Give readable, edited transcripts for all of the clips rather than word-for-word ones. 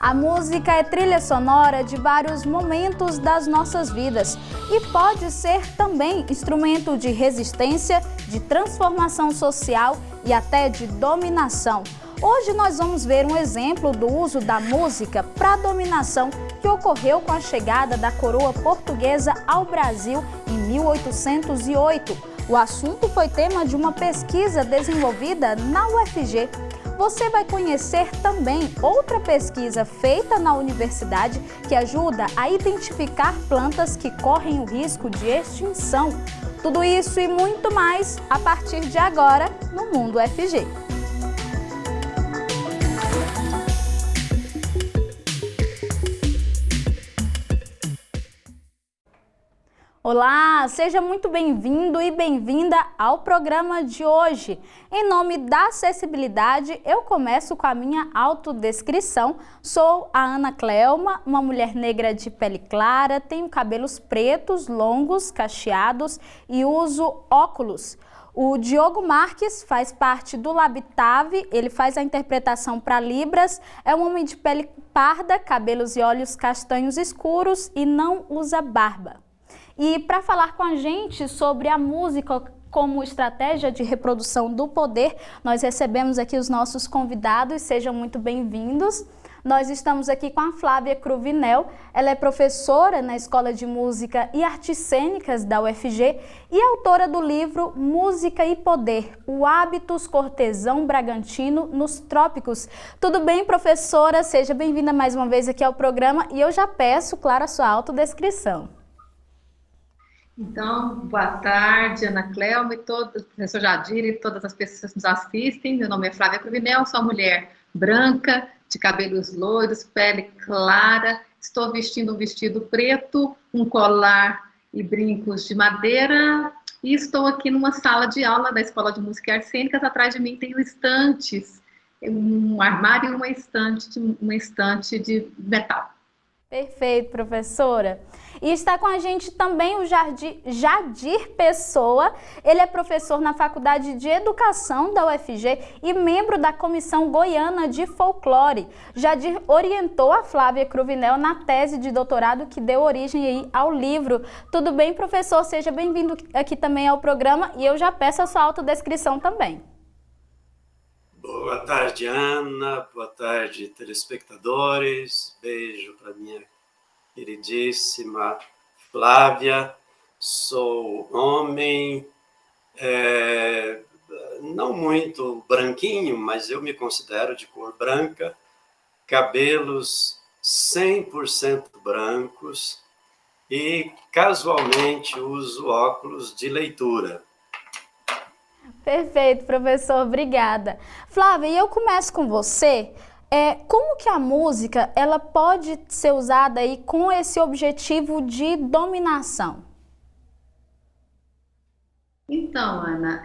A música é trilha sonora de vários momentos das nossas vidas e pode ser também instrumento de resistência, de transformação social e até de dominação. Hoje nós vamos ver um exemplo do uso da música para dominação que ocorreu com a chegada da coroa portuguesa ao Brasil em 1808. O assunto foi tema de uma pesquisa desenvolvida na UFG. Você vai conhecer também outra pesquisa feita na universidade que ajuda a identificar plantas que correm o risco de extinção. Tudo isso e muito mais a partir de agora no Mundo UFG. Olá, seja muito bem-vindo e bem-vinda ao programa de hoje. Em nome da acessibilidade, eu começo com a minha autodescrição. Sou a Ana Cleoma, uma mulher negra de pele clara, tenho cabelos pretos, longos, cacheados e uso óculos. O Diogo Marques faz parte do Labitave, ele faz a interpretação para Libras, é um homem de pele parda, cabelos e olhos castanhos escuros e não usa barba. E para falar com a gente sobre a música como estratégia de reprodução do poder, nós recebemos aqui os nossos convidados, sejam muito bem-vindos. Nós estamos aqui com a Flávia Cruvinel, ela é professora na Escola de Música e Artes Cênicas da UFG e autora do livro Música e Poder, o hábitus cortesão bragantino nos trópicos. Tudo bem, professora? Seja bem-vinda mais uma vez aqui ao programa e eu já peço, claro, a sua autodescrição. Então, boa tarde, Ana Cleoma e todos, professor Jadir e todas as pessoas que nos assistem. Meu nome é Flávia Cruvinel, sou uma mulher branca, de cabelos loiros, pele clara. Estou vestindo um vestido preto, um colar e brincos de madeira. E estou aqui numa sala de aula da Escola de Música e Artes Cênicas. Atrás de mim tem estantes, um armário e uma estante de metal. Perfeito, professora. E está com a gente também o Jadir Pessoa. Ele é professor na Faculdade de Educação da UFG e membro da Comissão Goiana de Folclore. Jadir orientou a Flávia Cruvinel na tese de doutorado que deu origem aí ao livro. Tudo bem, professor? Seja bem-vindo aqui também ao programa e eu já peço a sua autodescrição também. Boa tarde, Ana. Boa tarde, telespectadores. Beijo para minha queridíssima Flávia. Sou homem, não muito branquinho, mas eu me considero de cor branca, cabelos 100% brancos e casualmente uso óculos de leitura. Perfeito, professor, obrigada. Flávia, e eu começo com você. Como que a música ela pode ser usada aí com esse objetivo de dominação? Então, Ana,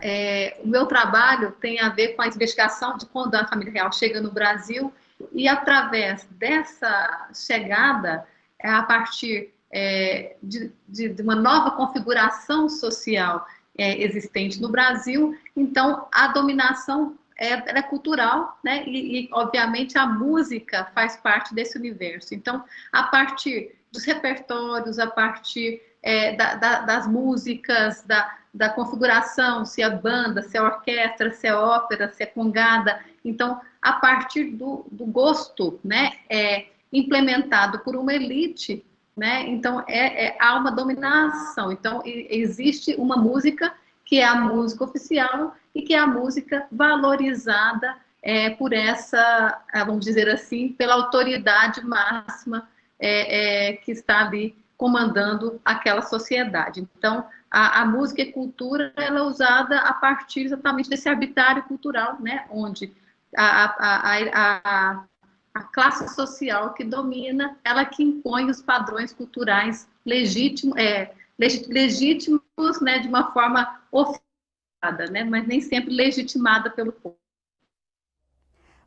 o meu trabalho tem a ver com a investigação de quando a família real chega no Brasil e através dessa chegada, a partir de uma nova configuração social existente no Brasil, então a dominação é cultural, né? E, obviamente, a música faz parte desse universo. Então, a partir dos repertórios, a partir das músicas, da configuração, se é banda, se é orquestra, se é ópera, se é congada. Então, a partir do gosto, né, implementado por uma elite, né? Então, há uma dominação. Então, existe uma música que é a música oficial e que é a música valorizada por essa, vamos dizer assim, pela autoridade máxima que está ali comandando aquela sociedade. Então, a música e cultura ela é usada a partir exatamente desse arbitrário cultural, né? Onde a classe social que domina, ela que impõe os padrões culturais legítimos, né, de uma forma oficiada, né, mas nem sempre legitimada pelo povo.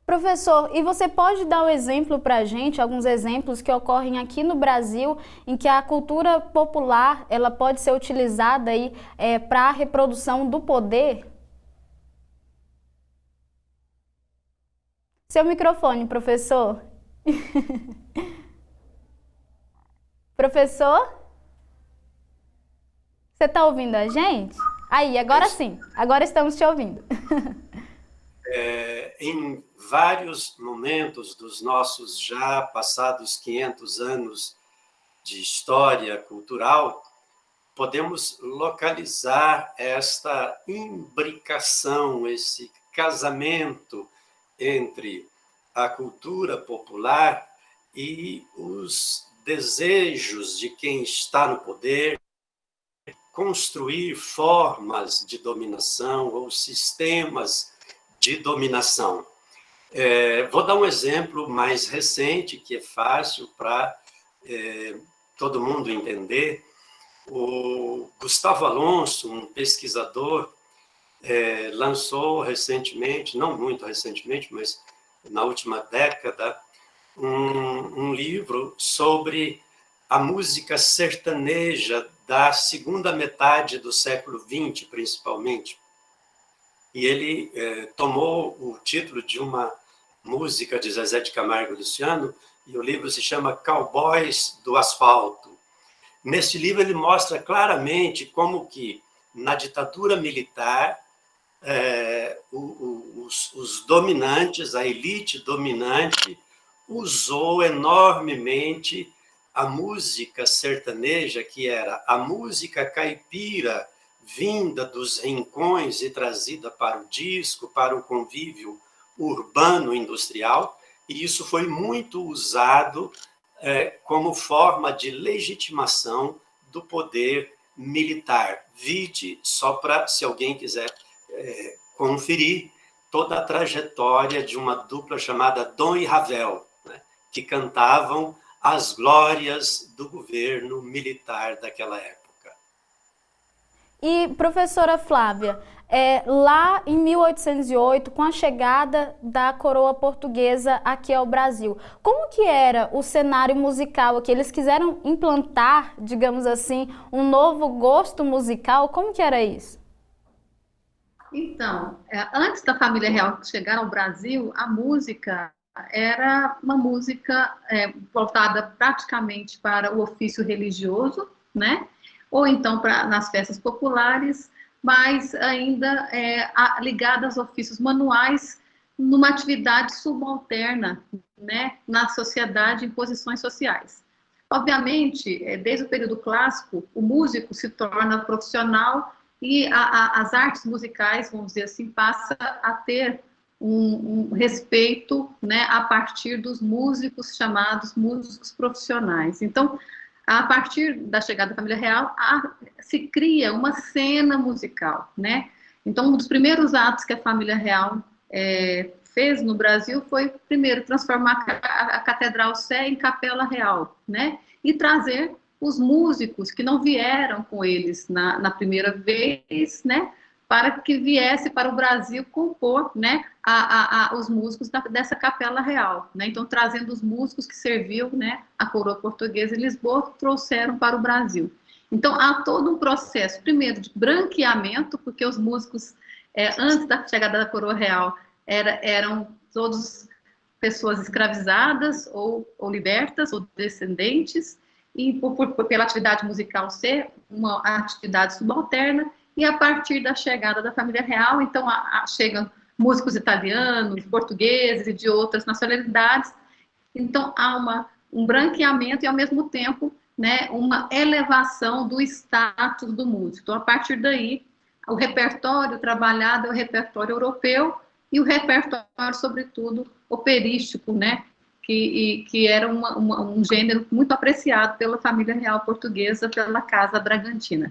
Professor, e você pode dar um exemplo para a gente, alguns exemplos que ocorrem aqui no Brasil, em que a cultura popular ela pode ser utilizada aí para a reprodução do poder? Seu microfone, professor. Professor? Você está ouvindo a gente? Aí, agora sim. Agora estamos te ouvindo. Em vários momentos dos nossos já passados 500 anos de história cultural, podemos localizar esta imbricação, esse casamento entre a cultura popular e os desejos de quem está no poder, construir formas de dominação ou sistemas de dominação. Vou dar um exemplo mais recente, que é fácil para todo mundo entender. O Gustavo Alonso, um pesquisador, lançou recentemente, não muito recentemente, mas na última década, um livro sobre a música sertaneja da segunda metade do século XX, principalmente. E ele tomou o título de uma música de Zezé de Camargo e Luciano, e o livro se chama Cowboys do Asfalto. Neste livro ele mostra claramente como que, na ditadura militar, os dominantes, a elite dominante, usou enormemente a música sertaneja, que era a música caipira, vinda dos rincões e trazida para o disco, para o convívio urbano industrial, e isso foi muito usado como forma de legitimação do poder militar. Vide, só para, se alguém quiser conferir, toda a trajetória de uma dupla chamada Dom e Ravel, né, que cantavam as glórias do governo militar daquela época. E, professora Flávia, lá em 1808, com a chegada da coroa portuguesa aqui ao Brasil, como que era o cenário musical aqui? Eles quiseram implantar, digamos assim, um novo gosto musical? Como que era isso? Então, antes da família real chegar ao Brasil, a música era uma música voltada praticamente para o ofício religioso, né? Ou então nas festas populares, mas ainda ligada aos ofícios manuais, numa atividade subalterna, né? Na sociedade, em posições sociais. Obviamente, desde o período clássico, o músico se torna profissional e as artes musicais, vamos dizer assim, passa a ter um respeito, né, a partir dos músicos chamados músicos profissionais. Então, a partir da chegada da família real, se cria uma cena musical, né? Então, um dos primeiros atos que a família real fez no Brasil foi, primeiro, transformar a Catedral Sé em Capela Real, né? E trazer os músicos que não vieram com eles na primeira vez, né? Para que viesse para o Brasil compor, né, os músicos dessa Capela Real, né? Então, trazendo os músicos que serviam, né, a coroa portuguesa em Lisboa, trouxeram para o Brasil. Então, há todo um processo, primeiro, de branqueamento, porque os músicos, antes da chegada da coroa real, eram todos pessoas escravizadas, ou libertas, ou descendentes, e pela atividade musical ser uma atividade subalterna. E a partir da chegada da família real, então chegam músicos italianos, portugueses e de outras nacionalidades. Então há um branqueamento e, ao mesmo tempo, né, uma elevação do status do músico. Então, a partir daí, o repertório trabalhado é o repertório europeu e o repertório, sobretudo, operístico, né, que era um gênero muito apreciado pela família real portuguesa, pela Casa Bragantina.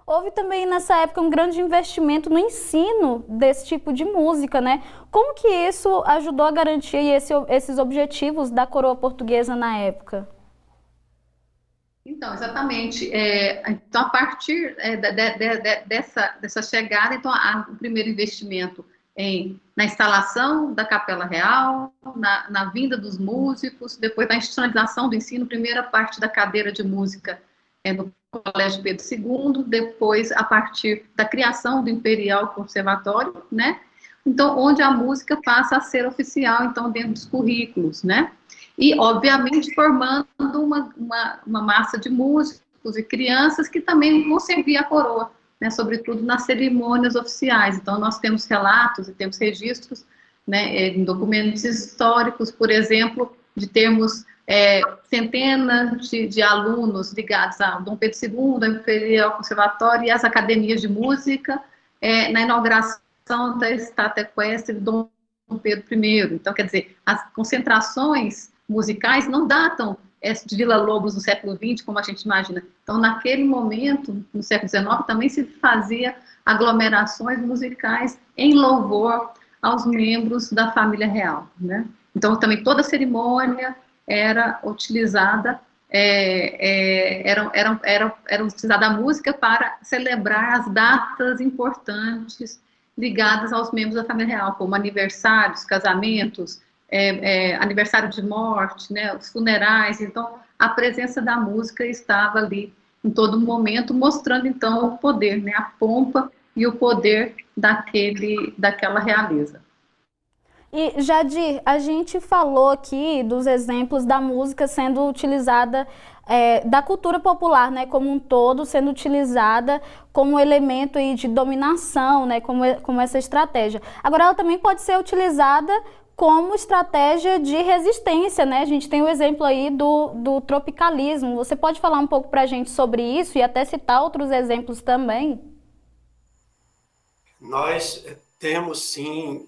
Houve também, nessa época, um grande investimento no ensino desse tipo de música, né? Como que isso ajudou a garantir esses objetivos da coroa portuguesa na época? Então, exatamente. Então, a partir dessa chegada, então, há o primeiro investimento na instalação da Capela Real, na vinda dos músicos, depois da institucionalização do ensino, primeira parte da cadeira de música no Colégio Pedro II, depois a partir da criação do Imperial Conservatório, né? Então, onde a música passa a ser oficial, então, dentro dos currículos, né? e, obviamente, formando uma massa de músicos e crianças que também vão servir a coroa, né, sobretudo nas cerimônias oficiais. Então, nós temos relatos e temos registros, né, em documentos históricos, por exemplo, de termos centenas de alunos ligados a Dom Pedro II, ao Imperial Conservatório e às academias de música, na inauguração da estátua equestre de Dom Pedro I. Então, quer dizer, as concentrações musicais não datam de Vila Lobos no século XX, como a gente imagina. Então, naquele momento, no século XIX, também se fazia aglomerações musicais em louvor aos membros da família real, né? Então, também toda a cerimônia era utilizada, era utilizada a música para celebrar as datas importantes ligadas aos membros da família real, como aniversários, casamentos, aniversário de morte, né, os funerais. Então, a presença da música estava ali em todo momento, mostrando, então, o poder, né, a pompa e o poder daquela realeza. E, Jadir, a gente falou aqui dos exemplos da música sendo utilizada, da cultura popular, né, como um todo, sendo utilizada como elemento aí de dominação, né, como essa estratégia. Agora, ela também pode ser utilizada como estratégia de resistência, né? A gente tem o exemplo aí do tropicalismo. Você pode falar um pouco para a gente sobre isso e até citar outros exemplos também? Nós temos, sim,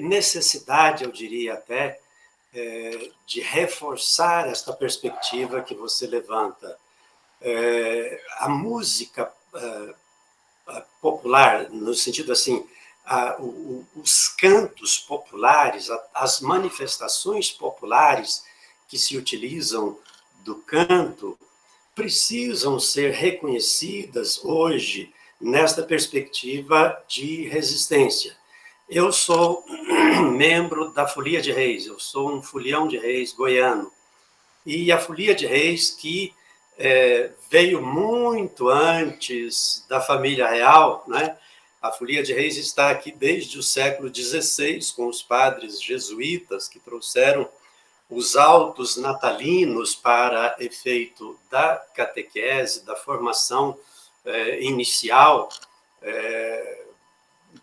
necessidade, eu diria até, de reforçar esta perspectiva que você levanta. A música popular, no sentido assim, os cantos populares, as manifestações populares que se utilizam do canto, precisam ser reconhecidas hoje nesta perspectiva de resistência. Eu sou membro da Folia de Reis, eu sou um folião de reis goiano, e a Folia de Reis, que veio muito antes da família real, né? A Folia de Reis está aqui desde o século XVI, com os padres jesuítas que trouxeram os autos natalinos para efeito da catequese, da formação inicial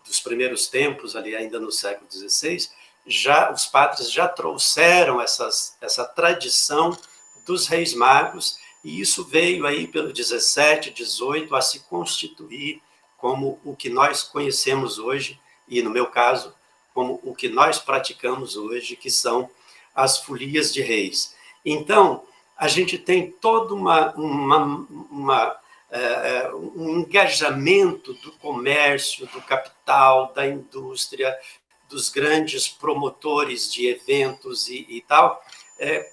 dos primeiros tempos, ali ainda no século XVI, os padres já trouxeram essa tradição dos reis magos, e isso veio aí pelo 17, 18 a se constituir como o que nós conhecemos hoje, e no meu caso, como o que nós praticamos hoje, que são as folias de reis. Então, a gente tem todo um engajamento do comércio, do capital, da indústria, dos grandes promotores de eventos e tal,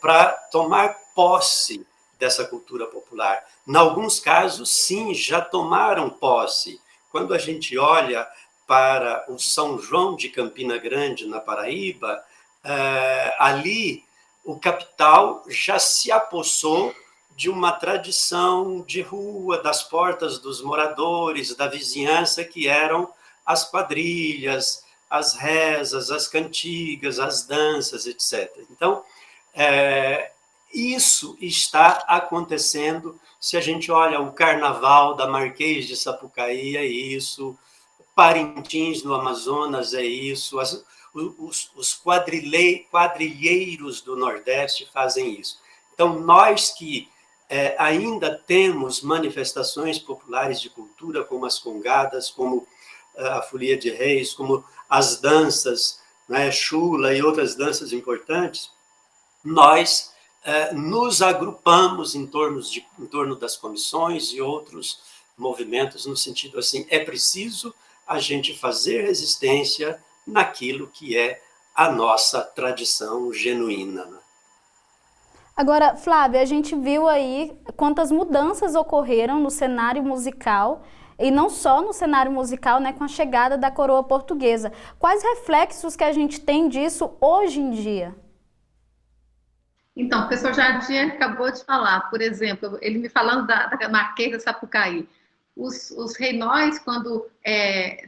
para tomar posse dessa cultura popular. Em alguns casos, sim, já tomaram posse. Quando a gente olha para o São João de Campina Grande, na Paraíba, ali o capital já se apossou de uma tradição de rua, das portas dos moradores, da vizinhança, que eram as quadrilhas, as rezas, as cantigas, as danças, etc. Então, isso está acontecendo. Se a gente olha o Carnaval da Marquês de Sapucaí, é isso, Parintins, no Amazonas, é isso, os quadrilheiros do Nordeste fazem isso. Então, nós que ainda temos manifestações populares de cultura, como as congadas, como a Folia de Reis, como as danças, né, chula e outras danças importantes, nós nos agrupamos em torno das comissões e outros movimentos, no sentido assim, é preciso a gente fazer resistência naquilo que é a nossa tradição genuína, né? Agora, Flávia, a gente viu aí quantas mudanças ocorreram no cenário musical, e não só no cenário musical, né, com a chegada da coroa portuguesa. Quais reflexos que a gente tem disso hoje em dia? Então, o professor Jardim acabou de falar, por exemplo, ele me falando da Marquês de Sapucaí. Os reinóis, quando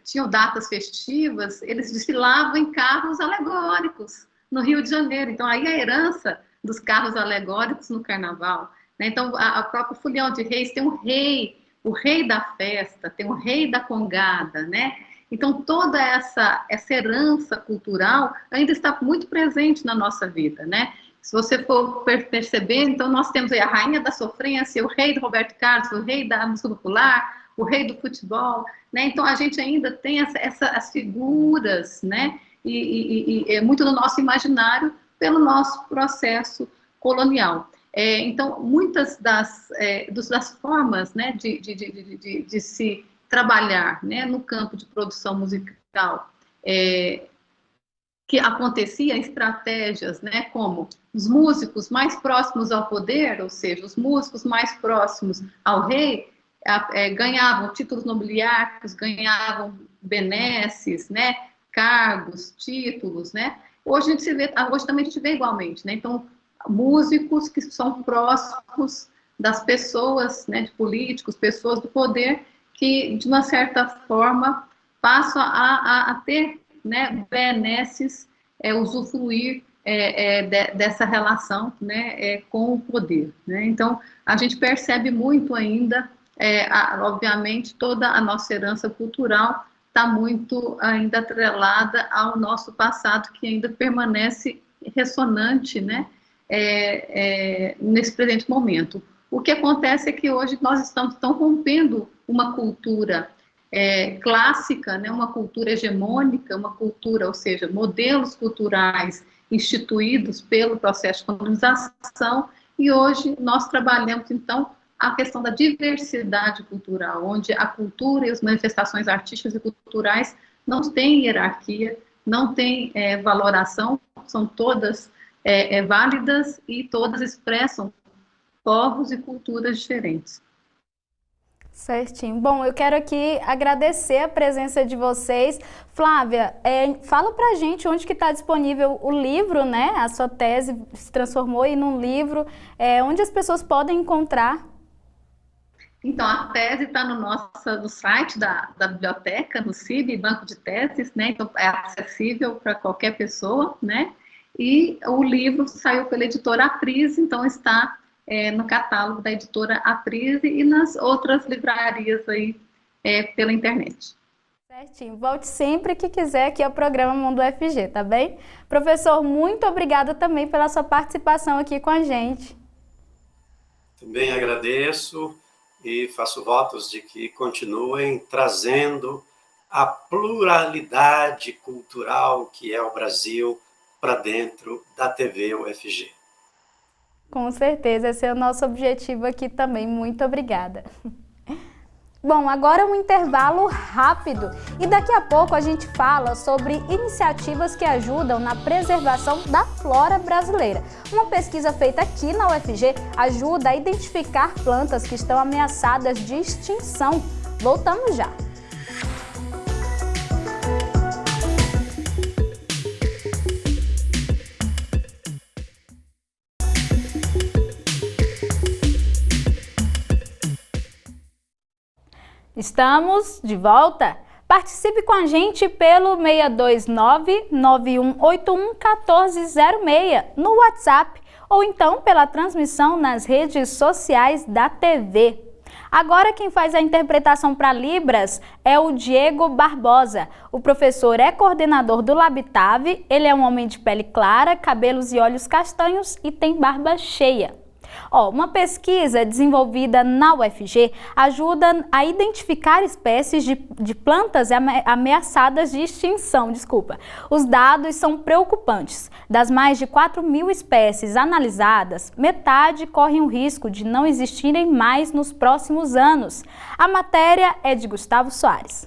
tinham datas festivas, eles desfilavam em carros alegóricos, no Rio de Janeiro. Então, aí a herança dos carros alegóricos no carnaval, né? Então, a própria Folia de Reis tem um rei, o rei da festa, tem o rei da congada, né? Então, toda essa herança cultural ainda está muito presente na nossa vida, né? Se você for perceber, então nós temos aí a rainha da sofrência, o rei do Roberto Carlos, o rei da música popular, o rei do futebol, né? Então, a gente ainda tem as figuras, né? E é muito no nosso imaginário pelo nosso processo colonial. Então, muitas das formas, né, de se trabalhar, né, no campo de produção musical, que acontecia estratégias, né, como os músicos mais próximos ao poder, ou seja, os músicos mais próximos ao rei, ganhavam títulos nobiliárquicos, ganhavam benesses, né, cargos, títulos, né? Hoje também a gente vê igualmente, né? Então, músicos que são próximos das pessoas, né, de políticos, pessoas do poder, que, de uma certa forma, passam a ter, né, benesses, usufruir dessa relação, né, com o poder, né? Então, a gente percebe muito ainda, obviamente, toda a nossa herança cultural está muito ainda atrelada ao nosso passado, que ainda permanece ressonante, né, nesse presente momento. O que acontece é que hoje nós estamos rompendo uma cultura clássica, né, uma cultura hegemônica, uma cultura, ou seja, modelos culturais instituídos pelo processo de colonização, e hoje nós trabalhamos, então, a questão da diversidade cultural, onde a cultura e as manifestações artísticas e culturais não têm hierarquia, não têm valoração, são todas válidas e todas expressam povos e culturas diferentes. Certinho. Bom, eu quero aqui agradecer a presença de vocês. Flávia, fala pra gente onde que está disponível o livro, né? A sua tese se transformou em um livro, onde as pessoas podem encontrar. Então, a tese está no site da biblioteca, no CIB, Banco de Teses, né? Então, é acessível para qualquer pessoa, né? E o livro saiu pela editora Aprise, então está no catálogo da editora Aprise e nas outras livrarias aí pela internet. Certinho. Volte sempre que quiser aqui ao programa Mundo UFG, tá bem? Professor, muito obrigada também pela sua participação aqui com a gente. Também agradeço e faço votos de que continuem trazendo a pluralidade cultural que é o Brasil para dentro da TV UFG. Com certeza, esse é o nosso objetivo aqui também. Muito obrigada. Bom, agora um intervalo rápido e daqui a pouco a gente fala sobre iniciativas que ajudam na preservação da flora brasileira. Uma pesquisa feita aqui na UFG ajuda a identificar plantas que estão ameaçadas de extinção. Voltamos já. Estamos de volta. Participe com a gente pelo 629-9181-1406 no WhatsApp ou então pela transmissão nas redes sociais da TV. Agora quem faz a interpretação para Libras é o Diego Barbosa. O professor é coordenador do Labitave, ele é um homem de pele clara, cabelos e olhos castanhos e tem barba cheia. Uma pesquisa desenvolvida na UFG ajuda a identificar espécies de plantas ameaçadas de extinção. Os dados são preocupantes. Das mais de 4.000 espécies analisadas, metade correm o risco de não existirem mais nos próximos anos. A matéria é de Gustavo Soares.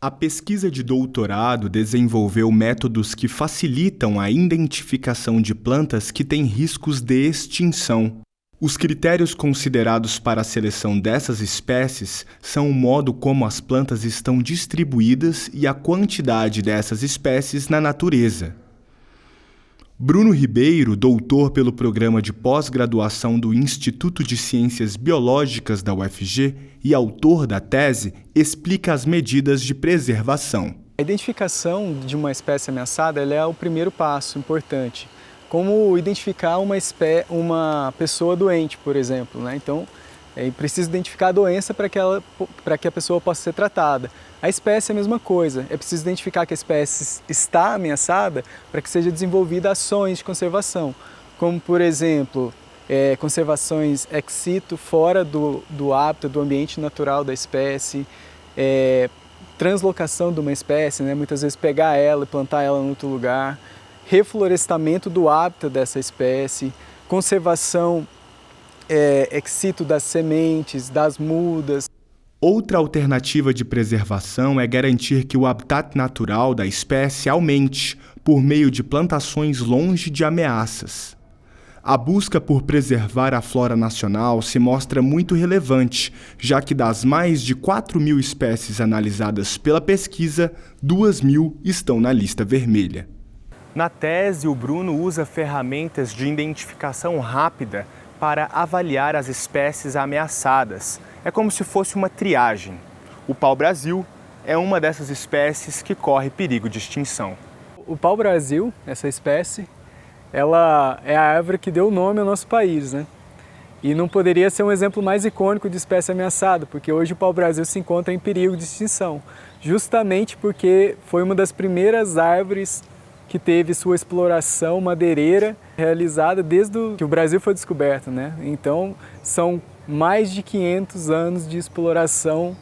A pesquisa de doutorado desenvolveu métodos que facilitam a identificação de plantas que têm riscos de extinção. Os critérios considerados para a seleção dessas espécies são o modo como as plantas estão distribuídas e a quantidade dessas espécies na natureza. Bruno Ribeiro, doutor pelo programa de pós-graduação do Instituto de Ciências Biológicas da UFG e autor da tese, explica as medidas de preservação. A identificação de uma espécie ameaçada ela é o primeiro passo importante, como identificar uma pessoa doente, por exemplo, né? Então, precisa identificar a doença para que a pessoa possa ser tratada. A espécie é a mesma coisa, é preciso identificar que a espécie está ameaçada para que seja desenvolvida ações de conservação, como, por exemplo, conservações ex situ, fora do hábitat, do ambiente natural da espécie, translocação de uma espécie, né? Muitas vezes pegar ela e plantar ela em outro lugar, reflorestamento do hábitat dessa espécie, conservação ex situ das sementes, das mudas. Outra alternativa de preservação é garantir que o habitat natural da espécie aumente por meio de plantações longe de ameaças. A busca por preservar a flora nacional se mostra muito relevante, já que das mais de 4.000 espécies analisadas pela pesquisa, 2.000 estão na lista vermelha. Na tese, o Bruno usa ferramentas de identificação rápida para avaliar as espécies ameaçadas. É como se fosse uma triagem. O pau-brasil é uma dessas espécies que corre perigo de extinção. O pau-brasil, essa espécie, ela é a árvore que deu o nome ao nosso país, né? E não poderia ser um exemplo mais icônico de espécie ameaçada, porque hoje o pau-brasil se encontra em perigo de extinção, justamente porque foi uma das primeiras árvores que teve sua exploração madeireira realizada desde que o Brasil foi descoberto, né? Então, são mais de 500 anos de exploração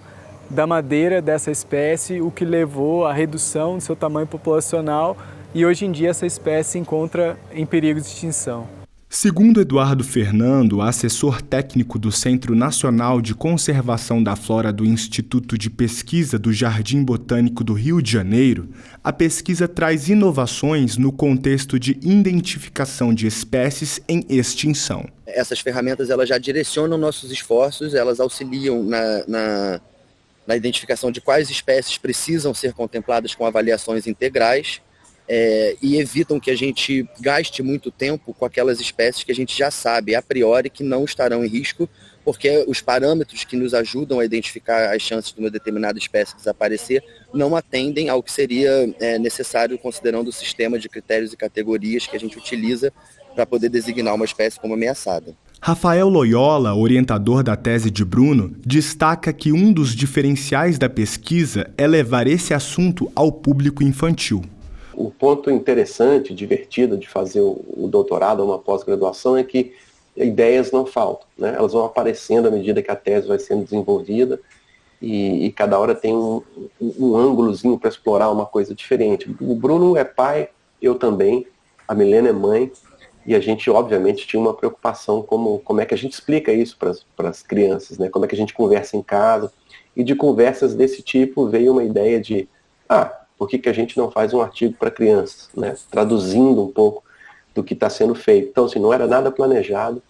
da madeira dessa espécie, o que levou à redução do seu tamanho populacional, e hoje em dia essa espécie se encontra em perigo de extinção. Segundo Eduardo Fernando, assessor técnico do Centro Nacional de Conservação da Flora do Instituto de Pesquisa do Jardim Botânico do Rio de Janeiro, a pesquisa traz inovações no contexto de identificação de espécies em extinção. Essas ferramentas elas já direcionam nossos esforços, elas auxiliam na identificação de quais espécies precisam ser contempladas com avaliações integrais, e evitam que a gente gaste muito tempo com aquelas espécies que a gente já sabe a priori que não estarão em risco, porque os parâmetros que nos ajudam a identificar as chances de uma determinada espécie desaparecer não atendem ao que seria necessário considerando o sistema de critérios e categorias que a gente utiliza para poder designar uma espécie como ameaçada. Rafael Loyola, orientador da tese de Bruno, destaca que um dos diferenciais da pesquisa é levar esse assunto ao público infantil. O ponto interessante, divertido de fazer o doutorado ou uma pós-graduação é que ideias não faltam, né? Elas vão aparecendo à medida que a tese vai sendo desenvolvida e cada hora tem um ângulozinho para explorar uma coisa diferente. O Bruno é pai, eu também, a Milena é mãe, e a gente obviamente tinha uma preocupação como é que a gente explica isso para as crianças, né? Como é que a gente conversa em casa, e de conversas desse tipo veio uma ideia de por que a gente não faz um artigo para crianças, né? Traduzindo um pouco do que está sendo feito. Então, assim, não era nada planejado,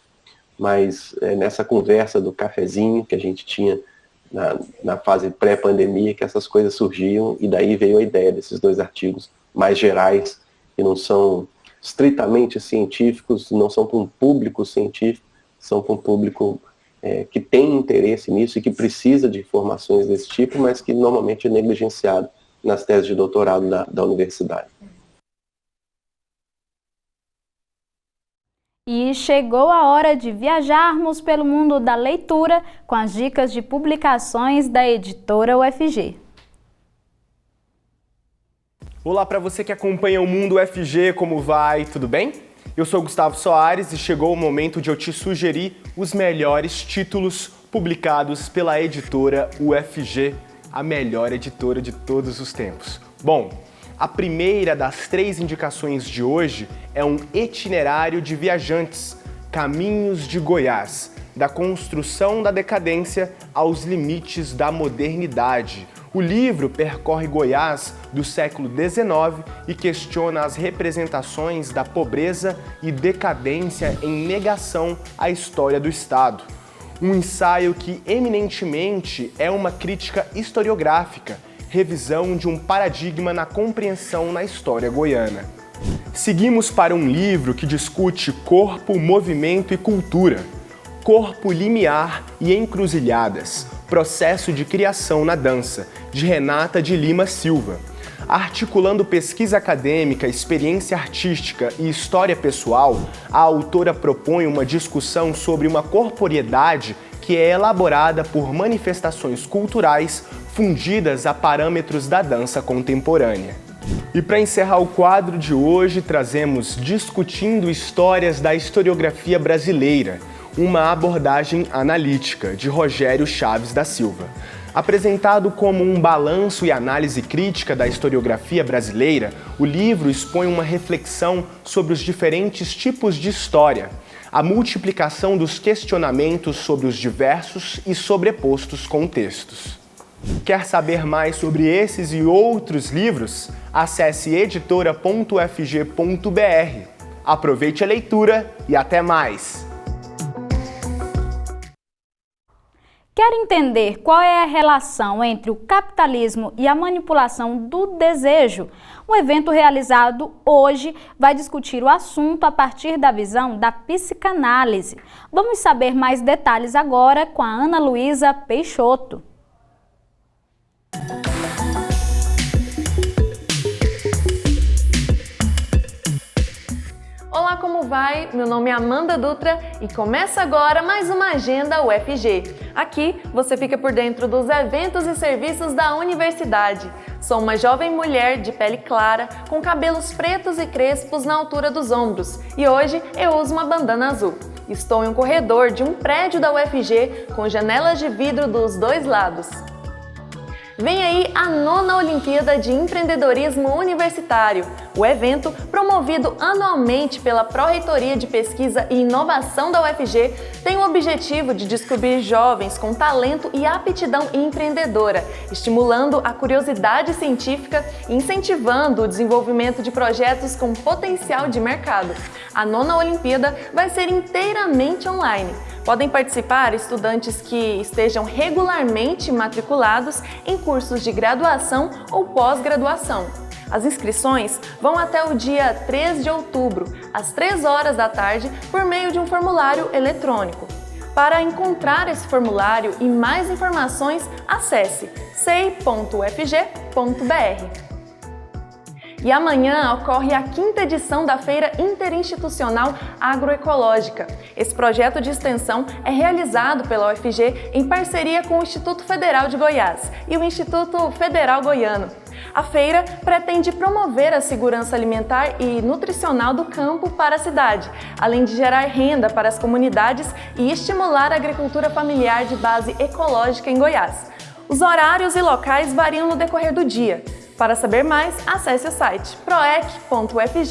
mas nessa conversa do cafezinho que a gente tinha na fase pré-pandemia, que essas coisas surgiam, e daí veio a ideia desses 2 artigos mais gerais, que não são estritamente científicos, não são para um público científico, são para um público que tem interesse nisso e que precisa de informações desse tipo, mas que normalmente é negligenciado nas teses de doutorado da universidade. E chegou a hora de viajarmos pelo mundo da leitura com as dicas de publicações da editora UFG. Olá para você que acompanha o Mundo UFG, como vai? Tudo bem? Eu sou Gustavo Soares e chegou o momento de eu te sugerir os melhores títulos publicados pela editora UFG, a melhor editora de todos os tempos. Bom, a primeira das 3 indicações de hoje é um itinerário de viajantes, Caminhos de Goiás, da construção da decadência aos limites da modernidade. O livro percorre Goiás do século XIX e questiona as representações da pobreza e decadência em negação à história do Estado. Um ensaio que eminentemente é uma crítica historiográfica, revisão de um paradigma na compreensão na história goiana. Seguimos para um livro que discute corpo, movimento e cultura. Corpo Limiar e Encruzilhadas, processo de criação na dança, de Renata de Lima Silva. Articulando pesquisa acadêmica, experiência artística e história pessoal, a autora propõe uma discussão sobre uma corporeidade que é elaborada por manifestações culturais fundidas a parâmetros da dança contemporânea. E para encerrar o quadro de hoje, trazemos Discutindo Histórias da Historiografia Brasileira, uma abordagem analítica, de Rogério Chaves da Silva. Apresentado como um balanço e análise crítica da historiografia brasileira, o livro expõe uma reflexão sobre os diferentes tipos de história, a multiplicação dos questionamentos sobre os diversos e sobrepostos contextos. Quer saber mais sobre esses e outros livros? Acesse editora.ufg.br. Aproveite a leitura e até mais! Quer entender qual é a relação entre o capitalismo e a manipulação do desejo? O evento realizado hoje vai discutir o assunto a partir da visão da psicanálise. Vamos saber mais detalhes agora com a Ana Luísa Peixoto. Olá, como vai? Meu nome é Amanda Dutra e começa agora mais uma Agenda UFG. Aqui você fica por dentro dos eventos e serviços da universidade. Sou uma jovem mulher de pele clara, com cabelos pretos e crespos na altura dos ombros e hoje eu uso uma bandana azul. Estou em um corredor de um prédio da UFG com janelas de vidro dos dois lados. Vem aí a 9ª Olimpíada de Empreendedorismo Universitário. O evento, promovido anualmente pela Pró-Reitoria de Pesquisa e Inovação da UFG, tem o objetivo de descobrir jovens com talento e aptidão empreendedora, estimulando a curiosidade científica e incentivando o desenvolvimento de projetos com potencial de mercado. A 9ª Olimpíada vai ser inteiramente online. Podem participar estudantes que estejam regularmente matriculados em cursos de graduação ou pós-graduação. As inscrições vão até o dia 3 de outubro, às 3 horas da tarde, por meio de um formulário eletrônico. Para encontrar esse formulário e mais informações, acesse sei.ufg.br. E amanhã ocorre a 5ª edição da Feira Interinstitucional Agroecológica. Esse projeto de extensão é realizado pela UFG em parceria com o Instituto Federal de Goiás e o Instituto Federal Goiano. A feira pretende promover a segurança alimentar e nutricional do campo para a cidade, além de gerar renda para as comunidades e estimular a agricultura familiar de base ecológica em Goiás. Os horários e locais variam no decorrer do dia. Para saber mais, acesse o site proec.ufg.br.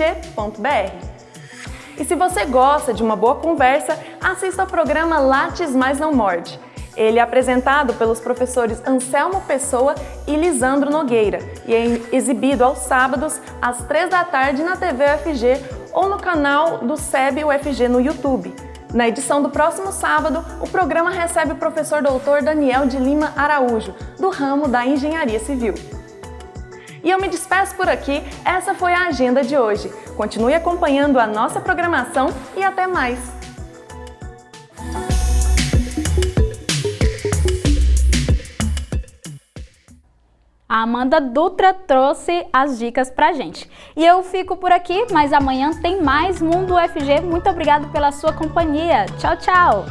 E se você gosta de uma boa conversa, assista ao programa Lattes Mas Não Morde. Ele é apresentado pelos professores Anselmo Pessoa e Lisandro Nogueira e é exibido aos sábados, às 3 da tarde na TV UFG ou no canal do SEB UFG no YouTube. Na edição do próximo sábado, o programa recebe o professor doutor Daniel de Lima Araújo, do ramo da Engenharia Civil. E eu me despeço por aqui, essa foi a agenda de hoje. Continue acompanhando a nossa programação e até mais! A Amanda Dutra trouxe as dicas pra gente. E eu fico por aqui, mas amanhã tem mais Mundo UFG. Muito obrigada pela sua companhia. Tchau, tchau!